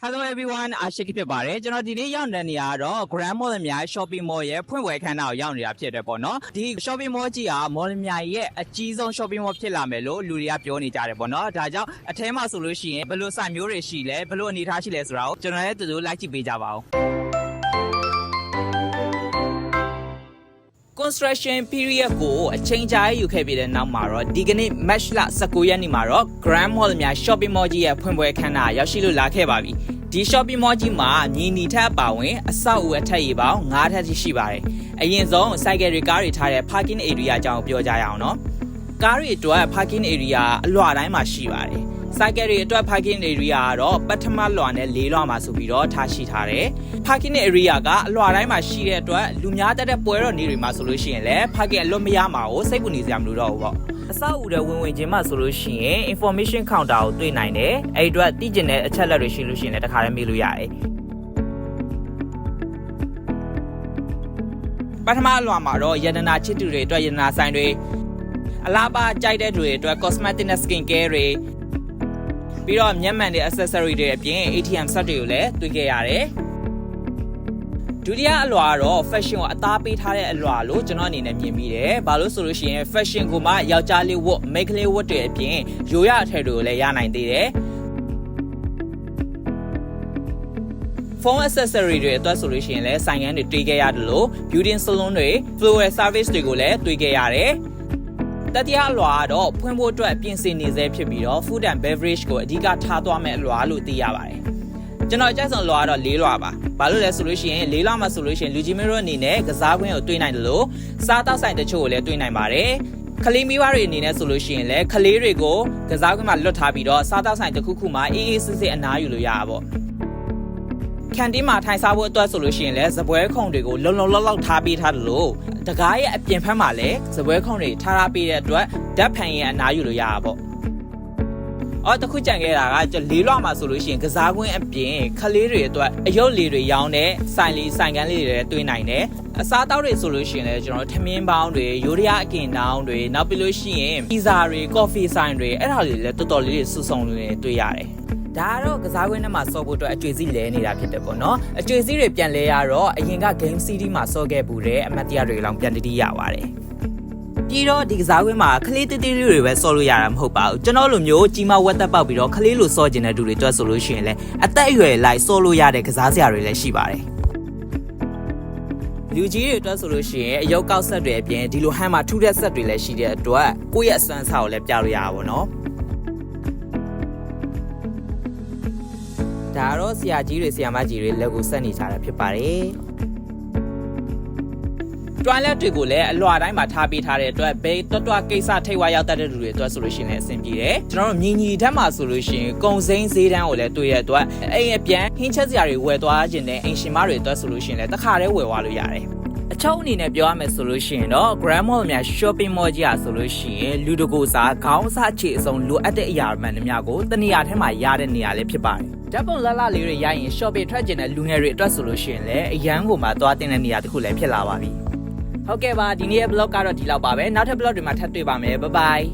Hello everyone อาชิคิဖြစ်ပါတယ်ကျွန်တော်ဒီနေ့ရောက်တဲ့နေရာကတော့ Grand Mall များ Shopping Mall ရဲ့ဖွင့်ပွဲခန်းနာကိုရောက်နေတာဖြစ်တယ်ပေါ့နော်ဒီ Shopping Mall ကြီးက Mall များရဲ့အကြီးဆုံး Shopping Mall ဖြစ်လာမယ်လို့လူတွေကပြောနေကြတယ်ပေါ့နော်ဒါကြောင့်အထဲမှာဆိုလို့ရှိရင်ဘယ်လိုစိုက်မျိုးတွေရှိလဲဘယ်လိုအနေအထားရှိလဲဆိုတာကိုကျွန်တော်လည်းတူတူလိုက်ကြည့်ပေးကြပါဦးConstruction period ကိုအချိန်ကြာယူခဲ့ပြီးတဲ့နောက်မှာတော့ဒီကနေ့ March လ19ရက်နေ့မှာတော့ Grand Mall များ Shopping Mall ကြီးရဲ့ဖွင့်ပွဲခန်းနာရောက်ရှိလို့လာခဲ့ပါပြီဒီ Shopping Mall ကြီးမှာညီနီထက်ပါဝင်အဆောက်အဦအထက်ရေပေါင်း9ထပ်ရှိပါတယ်အရင်ဆုံး cycle တွေကားတွေထားတဲ့ parking area အကြောင်းပြောကြရအောင်နော်ကားတွေအတွက် parking area အလွှာတိုင်းမှာရှိပါတယ်cycle တွေအတွက် parking area ကတော့ပထမလွှာနဲ့၄လွှာမှာဆိုပြီးတော့ထားရှိထားတယ် parking area ကအလွှာတိုင်းမှာရှိတဲ့အတွက်လူများတဲ့ပွဲတော်နေ့တွေမှာဆိုလို့ရှိရင်လည်း parking အလွတ်မရမှာကိုစိတ်ပူနေစရာမလိုတော့ဘူးပေါ့အဆောက်အဦတွေဝင်ချင်းမှဆိုလို့ရှိရင် information counter ကိုတွေ့နိုင်တယ်အဲ့အတွက်သိကျင်တဲ့အချက်လက်တွေရှိလို့ရှိရင်လည်းတခါတည်းမေးလို့ရတယ်ပထမအလွှာမှာတော့ယန္တနာချစ်သူတွေအတွက်ယန္တနာဆိုင်တွေအလားပါကြိုက်တဲ့တွေအတွက် cosmetic နဲ့ skin care တွေပြီးတော့မျက်မှန်တွေ accessory တွေအပြင် ATM ဆက်တွေကိုလည်းတွေ့ခဲ့ရတယ်ဒုတိယအလွှာကတော့ fashion ကိုအသားပေးထားတဲ့အလွှာလို့ကျွန်တော်အနေနဲ့မြင်မိတယ်။ဘာလို့ဆိုလို့ရှိရင် fashion ကိုမှယောက်ျားလေးဝတ် မိန်းကလေးဝတ်တွေအပြင်ရိုးရအထည်တွေကိုလည်းရနိုင်သေးတယ်။ phone accessory တွေအတွက်ဆိုလို့ရှိရင်လည်းဆိုင်ငန်းတွေတွေ့ခဲ့ရတယ်လို့ beauty salon တွေ flower service တွေကိုလည်းတွေ့ခဲ့ရတယ်။တတိယအလွှာကတော့ဖွင့်ဖို့အတွက်ပြင်ဆင်နေစေဖြစ်ပြီးတော့ food and beverage ကိုအဓိကထားသွားမယ့်အလွှာလို့သိရပါတယ်။ကျွန်တော်အကြိုက်ဆုံးအလွှာကတော့၄လွှာပါ။ဘာလို့လဲဆိုလို့ရှိရင်၄လွှာမှာဆိုလို့ရှိရင်လူကြီးမျိုးတို့အနေနဲ့ကစားကွင်းကိုတွေ့နိုင်တယ်လို့စားတောက်ဆိုင်တချို့ကိုလည်းတွေ့နိုင်ပါတယ်။ကလေးမိဘတွေအနေနဲ့ဆိုလို့ရှိရင်လည်းကလေးတွေကိုကစားကွင်းမှာလွတ်ထားပြီးတော့စားတောက်ဆိုင်တစ်ခုခုမှာအေးအေးဆေးဆေးအနားယူလို့ရတာပေါ့။ကန်တင်းမှာထိုင်စားဖို့အတွက်ဆိုလို့ရှိရင်လည်းဇပွဲခုံတွေကိုလုံလုံလောက်လောက်ထားပေးထားတယ်လို့တကားရဲ့အပြင်ဖက်မှာလည်းဇပွဲခုံတွေထားပေးတဲ့အတွက်ဓာတ်ဖန်ရဲ့အနားယူလို့ရတာပေါ့အော်တခုကြံခဲ့တာက၄လွှာမှာဆိုလို့ရှိရင်ကစားကွင်းအပြင်ခလေးတွေအတွက်အယုတ်လေးတွေရောင်းတဲ့ဆိုင်ကန်းလေးတွေလည်းတွေ့နိုင်တယ်အစားတောက်တွေဆိုလို့ရှိရင်လည်းကျွန်တော်ထမင်းပေါင်းတွေရိုးရအကင်တောင်းတွေနောက်ပြီးလို့ရှိရင်ပီဇာတွေကော်ဖီဆိုင်တွေအဲ့ဒါတွေလည်းတော်တော်လေးတွေစုစုံလေးတွေ့ရတယ်ဒါကတော့ကစားကွင်းထဲမှာစော့ဖို့အတွက်အကျွေးစီးလဲနေတာဖြစ်တယ်ပေါ့နော်အကျွေးစီးတွေပြန်လဲရတော့အရင်က game CD မှာစော့ခဲ့ပူတဲ့အမတ်တရားတွေလောင်ပြန်တတိရပါတယ်ပြီးတော့ဒီကစားကွင်းမှာခလေးတေးသေးလေးတွေပဲစော့လို့ရတာမဟုတ်ပါဘူးကျွန်တော်လိုမျိုးကြီးမဝက်သက်ပေါက်ပြီးတော့ခလေးလိုစော့ကျင်တဲ့သူတွေတွက်ဆိုလို့ရှိရင်လည်းအသက်အရွယ်လိုက်စော့လို့ရတဲ့ကစားစရာတွေလည်းရှိပါတယ်လူကြီးတွေအတွက်ဆိုလို့ရှိရင်အယုတ်ကောက်ဆက်တွေအပြင်ဒီလိုဟမ်းမှာထူးတဲ့ဆက်တွေလည်းရှိတဲ့အတွက်ကိုယ့်ရဲ့အစွမ်းစားကိုလည်းပြလို့ရတာပေါ့နော်ဒါတော့ဆရာကြီးတွေဆရာမကြီးတွေလက်ကိုဆက်နေကြတာဖြစ်ပါတယ်တွိုင်းလက်တွေကိုလည်းအလွှာတိုင်းမှာထားပေးထားတဲ့အတွက်ဘယ်တွတ်ကိစ္စထိတ်ဝါရောက်တတ်တဲ့လူတွေအတွက်ဆိုလို့ရှိရင်လည်းအဆင်ပြေတယ်ကျွန်တော်တို့မြင်းကြီးထက်မှာဆိုလို့ရှိရင်ကုံစိမ်းဈေးတန်းကိုလည်းတွေ့ရတဲ့အတွက်အိမ်အပြန်ဟင်းချက်စရာတွေဝယ်သွားခြင်းနဲ့အိမ်ရှင်မတွေအတွက်ဆိုလို့ရှိရင်လည်းတစ်ခါတည်းဝယ်သွားလို့ရတယ်အချုပ်အနေနဲ့ပြောရမယ်ဆိုလို့ရှိရင်တော့ Grand Mall များ Shopping Mall ကြီးอ่ะဆိုလို့ရှိရင်လူတကိုစားခေါင်းစားအခြေအစုံလိုအပ်တဲ့အရာမှန်သမျှကိုတနေရာထဲမှာရတဲ့နေရာလေးဖြစ်ပါတယ်ဓာတ်ပုံလှလှလေးတွေရရင် shopping ထွက်ကျင်တဲ့လူငယ်တွေအတွက်ဆိုလို့ရှိရင်လည်းအရန်ကိုမှသွားတင်တဲ့နေရာတစ်ခုလည်းဖြစ်လာပါပြီဟုတ်ကဲ့ပါဒီနေ့ရဲ့ vlog ကတော့ဒီလောက်ပါပဲနောက်ထပ် vlog တွေမှာထပ်တွေ့ပါမယ် bye bye